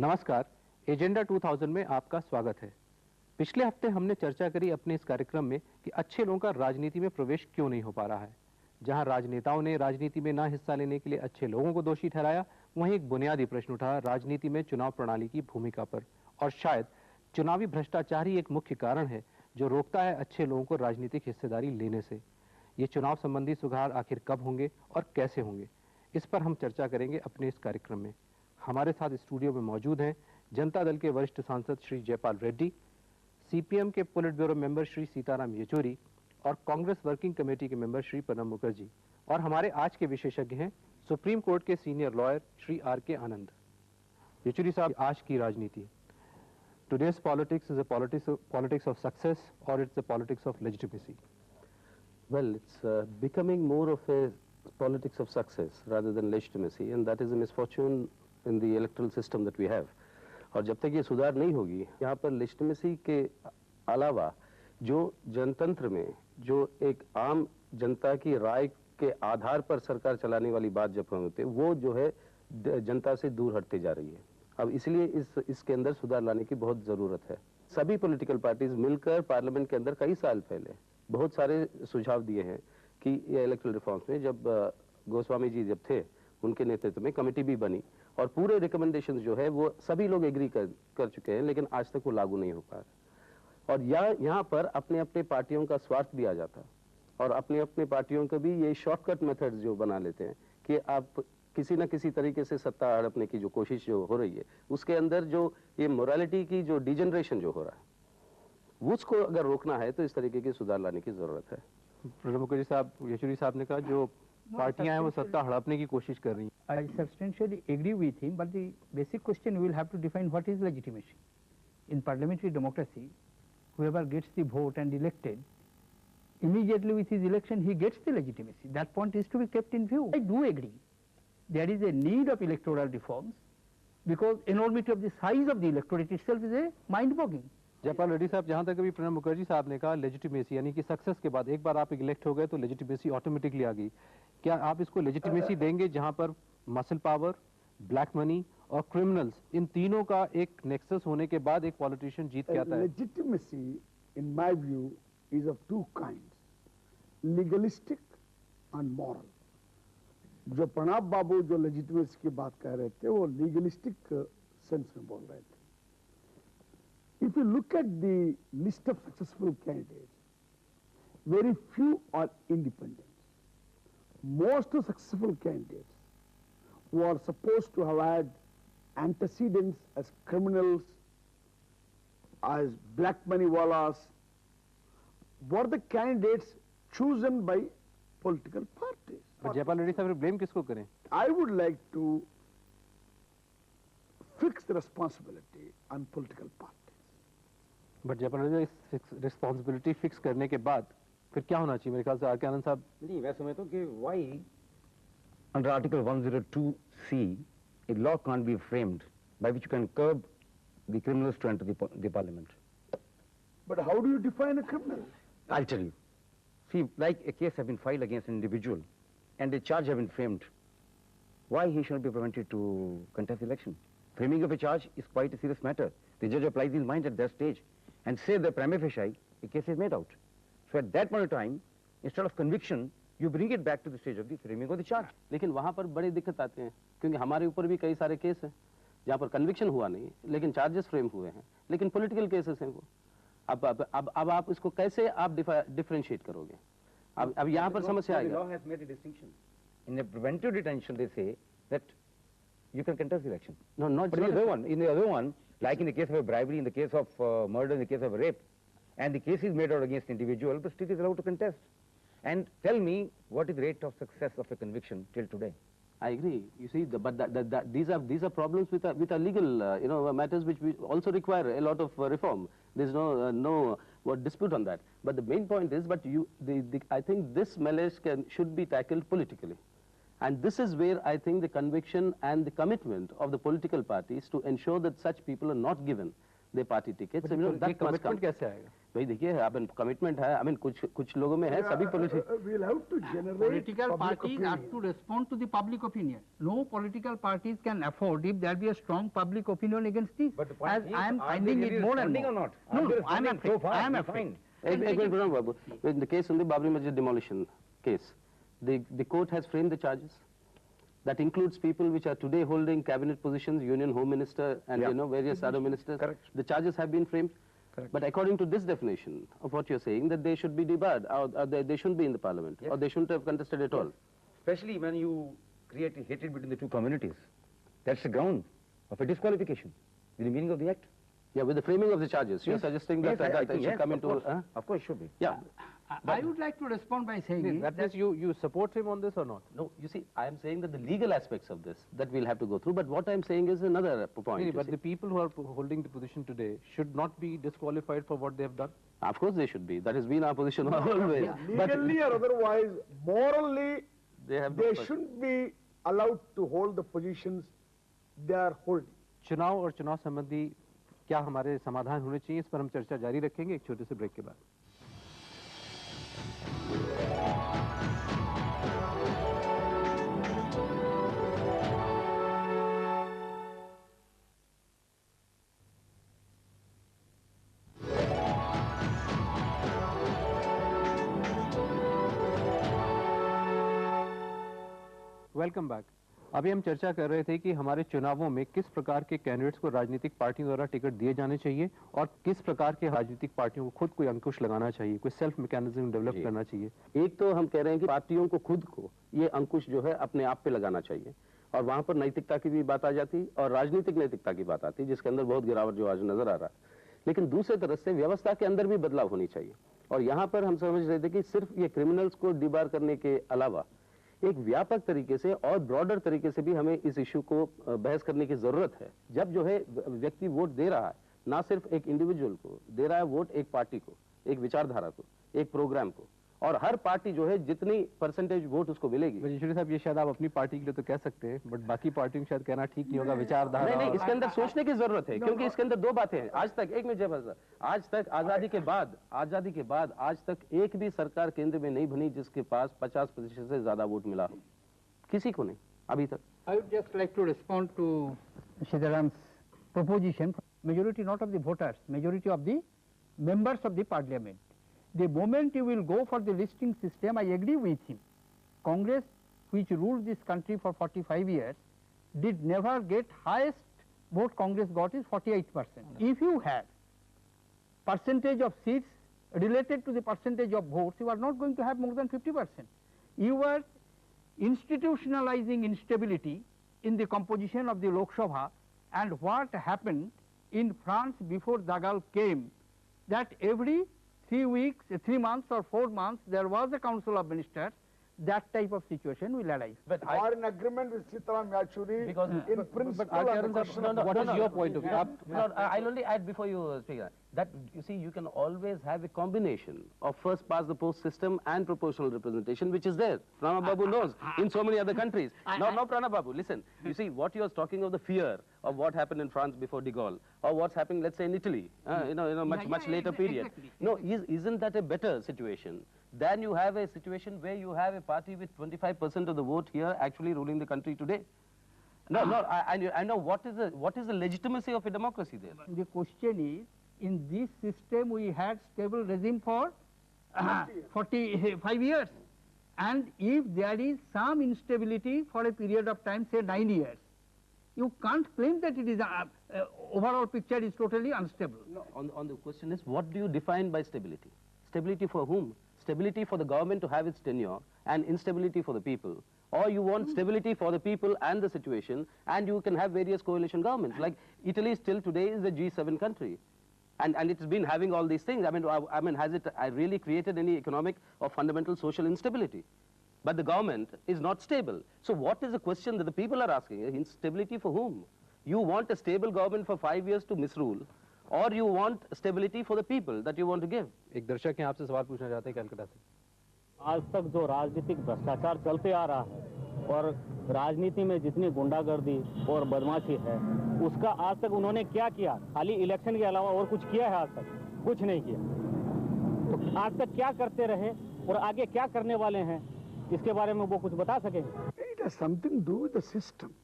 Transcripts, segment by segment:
नमस्कार, एजेंडा 2000 में आपका स्वागत है। पिछले हफ्ते हमने चर्चा करी अपने इस कार्यक्रम में कि अच्छे लोगों का राजनीति में प्रवेश क्यों नहीं हो पा रहा है। जहां राजनेताओं ने राजनीति में ना हिस्सा लेने के लिए अच्छे लोगों को दोषी ठहराया, वहीं एक बुनियादी प्रश्न उठा राजनीति में चुनाव प्रणाली की भूमिका पर। और शायद चुनावी भ्रष्टाचार ही एक मुख्य कारण है जो रोकता है अच्छे लोगों को राजनीतिक हिस्सेदारी लेने से। ये चुनाव संबंधी सुधार आखिर कब होंगे और कैसे होंगे, इस पर हम चर्चा करेंगे अपने इस कार्यक्रम में। हमारे साथ स्टूडियो में मौजूद हैं जनता दल के वरिष्ठ सांसद श्री जयपाल रेड्डी, सीपीएम के politburo member Shri Sitaram Yechury और कांग्रेस वर्किंग कमेटी के मेंबर श्री प्रणब मुखर्जी। और हमारे आज के विशेषज्ञ हैं सुप्रीम कोर्ट के senior lawyer Shri R K. Anand. Yechury sahab, आज की राजनीति, today's politics is a politics of success और it's a politics of legitimacy? Well, it's becoming more of a politics of success rather than legitimacy, and that is a misfortune in the electoral system that we have. और जब तक ये सुधार नहीं होगी, यहाँ पर legitimacy के अलावा जो जनतंत्र में जो एक आम जनता की राय के आधार पर सरकार चलाने वाली बात जब होते हैं, वो जो है जनता से दूर हटते जा रही है। अब इसलिए इसके अंदर सुधार लाने की बहुत ज़रूरत है। सभी पॉलिटिकल पार्टीज मिलकर पार्लियामेंट के अंदर कई साल पहले बहुत सारे सुझाव दिए हैं कि ये इलेक्टोरल रिफॉर्म्स में, जब गोस्वामी जी जब थे, उनके नेतृत्व में कमेटी भी बनी और पूरे रिकमेंडेशंस जो है वो सभी लोग एग्री कर चुके हैं, लेकिन आज तक वो लागू नहीं हो पा रहा। और यहाँ पर अपने अपने पार्टियों का स्वार्थ भी आ जाता और अपने अपने पार्टियों को भी ये शॉर्टकट मेथड्स जो बना लेते हैं कि आप किसी न किसी तरीके से सत्ता हड़पने की जो कोशिश जो हो रही है, उसके अंदर जो ये मोरालिटी की जो डिजेनरेशन जो हो रहा है, उसको अगर रोकना है तो इस तरीके की सुधार लाने की जरूरत है। प्रणब मुखर्जी साहब, येचुरी साहब ने कहा जो पार्टियां हैं वो सत्ता हड़पने की कोशिश कर रही हैं। I substantially agree with him, but the basic question we will have to define what is legitimacy. In parliamentary democracy, whoever gets the vote and elected, immediately with his election he gets the legitimacy. That point is to be kept in view. I do agree there is a need of electoral reforms because enormity of the size of the electorate itself is a mind-boggling. Jaipal Reddy साहब, जहां तक अभी प्रणब मुखर्जी साहब ने कहा legitimacy, यानी कि success के बाद एक बार आप इलेक्ट हो गए तो लेजिटिमेसी ऑटोमेटिकली आ गई, क्या आप इसको लेजिटिमेसी देंगे जहां पर मसल पावर, ब्लैक मनी और क्रिमिनल्स, इन तीनों का एक नेक्सस होने के बाद एक पॉलिटिशियन जीत के आता है? Legitimacy, in my view, is of two kinds, legalistic and moral. जो प्रणब बाबू जो लेजिटिमेसी की बात कह रहे थे वो लीगलिस्टिक सेंस में बोल रहे थे। If you look at the list of successful candidates, very few are independents. Most of successful candidates who are supposed to have had antecedents as criminals, as black money wallahs, were the candidates chosen by political parties. Jaipal Reddy साहब, blame किसको करें? I would like to fix the responsibility on political parties. But Jaipal Reddy, इस responsibility fix करने के बाद फिर क्या होना चाहिए? मेरे ख्याल से आर.के. आनंद साहब। नहीं, मैं समझता हूँ कि why under Article 102C a law can't be framed by which you can curb the criminals to enter the parliament. But how do you define a criminal? I'll tell you. See, like a case has been filed against an individual and a charge has been framed, why he should be prevented to contest the election? Framing of a charge is quite a serious matter. The judge applies his mind at that stage and say the prima facie a case is made out. So at that point of time, instead of conviction, you bring it back to the stage of the framing of the charge. लेकिन वहाँ पर बड़ी दिक्कत आते हैं, क्योंकि हमारे ऊपर भी कई सारे केस हैं जहाँ पर कन्विक्शन हुआ नहीं, लेकिन चार्जेस फ्रेम हुए हैं, लेकिन पॉलिटिकल केसेस हैं वो। अब आप इसको कैसे आप डिफरेंशिएट करोगे? अब यहाँ पर समस्या आएगी। The law has made a distinction. In a preventive detention, they say that you can contest the election. No, not But in the other one, like in the case of a bribery, in the case of murder, in the case of a rape, and the case is made out against individual, the state is allowed to contest. And tell me, what is the rate of success of a conviction till today? I agree. You see, but these are problems with our legal matters which also require a lot of reform. There's no dispute on that. But the main point is, I think this malaise should be tackled politically. And this is where I think the conviction and the commitment of the political parties to ensure that such people are not given their party tickets. But that commitment कैसे आएगा? भाई देखिए, अब commitment है, I mean, कुछ लोगों में है, सभी We'll have to generate Political public parties opinion. have to respond to the public opinion. No political parties can afford if there be a strong public opinion against this. But the point As is, I am are they finding really it more and responding more. or not? No, Are they no, I am responding afraid. so far? I am Be afraid. fine. Ek minute, Pranab Babu. In the case of the Babri Masjid demolition case, the court has framed the charges. That includes people which are today holding cabinet positions, Union Home Minister and Yeah. Various other ministers. Correct. The charges have been framed. Correct. But according to this definition of what you're saying, that they should be debarred, or they shouldn't be in the parliament, Yes. or they shouldn't have contested at all. Especially when you create a hatred between the two communities. That's the ground of a disqualification in the meaning of the act. Yeah, with the framing of the charges, you're Yes. suggesting Yes, that I it think should yes, come of into... course. Of course it should be. Yeah. I would like to respond by saying That means you support him on this or not? No, you see, I am saying that the legal aspects of this, that we'll have to go through, but what I'm saying is another point. you But see. the people who are holding the position today should not be disqualified for what they have done? Of course they should be. That has been our position always. But Legally or otherwise, morally, they have they no- shouldn't be allowed to hold the positions they are holding. चुनाव और चुनाव संबंधी क्या हमारे समाधान होने चाहिए, इस पर हम चर्चा जारी रखेंगे एक छोटे से ब्रेक के बाद। Welcome back. अभी हम चर्चा कर रहे थे कि हमारे चुनावों में किस प्रकार के कैंडिडेट्स को राजनीतिक पार्टियों द्वारा टिकट दिए जाने चाहिए और किस प्रकार के राजनीतिक पार्टियों को खुद कोई अंकुश लगाना चाहिए, कोई सेल्फ मैकेनिज्म डेवलप जी। करना चाहिए। एक तो हम कह रहे हैं कि पार्टियों को खुद को ये अंकुश जो है अपने आप पे लगाना चाहिए, और वहां पर नैतिकता की भी बात आ जाती और राजनीतिक नैतिकता की बात आती, जिसके अंदर बहुत गिरावट जो आज नजर आ रहा है। लेकिन दूसरे तरफ से व्यवस्था के अंदर भी बदलाव होनी चाहिए, और यहाँ पर हम समझ रहे थे कि सिर्फ ये क्रिमिनल्स को डिबार करने के अलावा एक व्यापक तरीके से और ब्रॉडर तरीके से भी हमें इस इश्यू को बहस करने की जरूरत है। जब जो है व्यक्ति वोट दे रहा है, ना सिर्फ एक इंडिविजुअल को दे रहा है वोट, एक पार्टी को, एक विचारधारा को, एक प्रोग्राम को, और हर पार्टी जो है जितनी परसेंटेज वोट उसको मिलेगी। वजीश्वरी साहब, ये शायद आप अपनी पार्टी के लिए तो कह सकते हैं, बट बाकी पार्टियों को शायद कहना ठीक नहीं होगा, विचारधारा। नहीं, इसके अंदर सोचने की जरूरत है, क्योंकि इसके अंदर दो बातें हैं। आज तक, एक मिनट जय भाषा, आज तक आजादी के बाद आज तक एक भी सरकार केंद्र में नहीं बनी जिसके पास 50% से ज्यादा वोट मिला हो, किसी को नहीं अभी तक। I would just like to respond to Siddharam's proposition. Majority not of the voters, majority of the members of the parliament. The moment you will go for the listing system, I agree with him. Congress, which ruled this country for 45 years, did never get highest vote Congress got is 48%. If you have percentage of seats related to the percentage of votes, you are not going to have more than 50%. You are institutionalizing instability in the composition of the Lok Sabha, and what happened in France before Dagal came, that every 3 weeks, 3 months or 4 months there was a council of ministers, that type of situation will arise. But Or in agreement with Sitaram Yachuri, Because- in principle, Agarwal on the sir, question no, of no, what is your point of view? I'll only add before you speak that you see, you can always have a combination of first past the post system and proportional representation, which is there. Pranab Babu knows in so many other countries. No, Pranab Babu, listen. You see, what you are talking of the fear of what happened in France before de Gaulle, or what's happening, let's say, in Italy, much later period. Exactly. No, isn't that a better situation than you have a situation where you have a party with 25% of the vote here actually ruling the country today? No, I know what is the legitimacy of a democracy there. The question is, in this system we had stable regime for 45 years, and if there is some instability for a period of time, say 9 years, you can't claim that it is overall picture is totally unstable. No, on the question is, what do you define by stability? Stability for whom? Stability for the government to have its tenure, and instability for the people. Or you want stability for the people and the situation, and you can have various coalition governments. Like Italy still today is a G7 country. And it's been having all these things. I mean, has it really created any economic or fundamental social instability? But the government is not stable. So what is the question that the people are asking? Instability for whom? You want a stable government for 5 years to misrule, or you want stability for the people that you want to give? एक दर्शक हैं, आपसे सवाल पूछना चाहते हैं कलकत्ता से। आज तक जो राजनीतिक भ्रष्टाचार चलते आ रहा है और राजनीति में जितनी गुंडागर्दी और बदमाशी है, उसका आज तक उन्होंने क्या किया? खाली इलेक्शन के अलावा और कुछ किया है? आज तक कुछ नहीं किया। तो आज तक क्या करते रहे और आगे क्या करने वाले हैं, इसके बारे में वो कुछ बता सकेंगे? It has something to do with the system.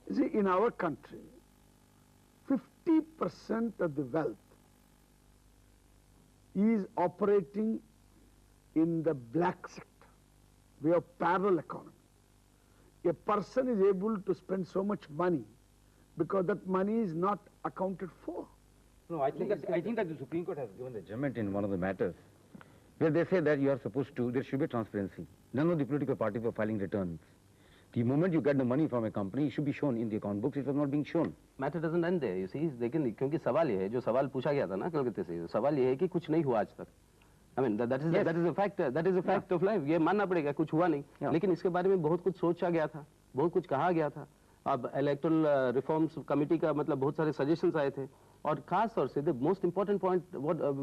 You see, in our country, 50% of the wealth is operating in the black sector. We have parallel economy. A person is able to spend so much money because that money is not accounted for. No, I think that the Supreme Court has given the judgment in one of the matters where they say that you are supposed to, there should be transparency. None of the political parties were filing returns. The moment you get the money from a company, it should be shown in the account books. It was not being shown. Matter doesn't end there, you see. लेकिन क्योंकि सवाल ये है, जो सवाल पूछा गया था ना कलकत्ते से, सवाल ये है कि कुछ नहीं हुआ आज तक. I mean that is a fact. That is a fact of life. ये मानना पड़ेगा, कुछ हुआ नहीं. लेकिन इसके बारे में बहुत कुछ सोचा गया था, बहुत कुछ कहा गया था. अब इलेक्टोरल रिफॉर्म्स कमेटी का मतलब बहुत सारे सजेशंस आए थे. और खास तौर से the most important point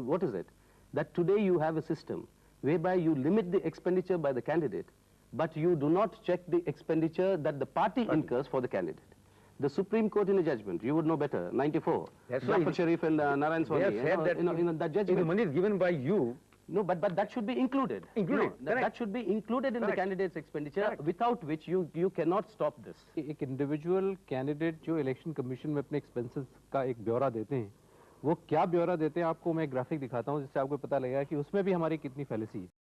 what is it? That today you have a system whereby you limit the expenditure by the candidate, but you do not check the expenditure that the party incurs for the candidate. The Supreme Court in a judgment, you would know better, 94. That's Zafar why Sharif and Narayan They have Swamy, said that in that if judgment. the money is given by you, No, but that should be included. Included, No, that should be included in the candidate's expenditure, without which you cannot stop this. एक individual candidate जो election commission में अपने expenses का एक ब्यौरा देते हैं, वो क्या ब्यौरा देते हैं आपको मैं ग्राफिक दिखाता हूं जिससे आपको पता लगेगा कि उसमें भी हमारी कितनी फैलेसी है.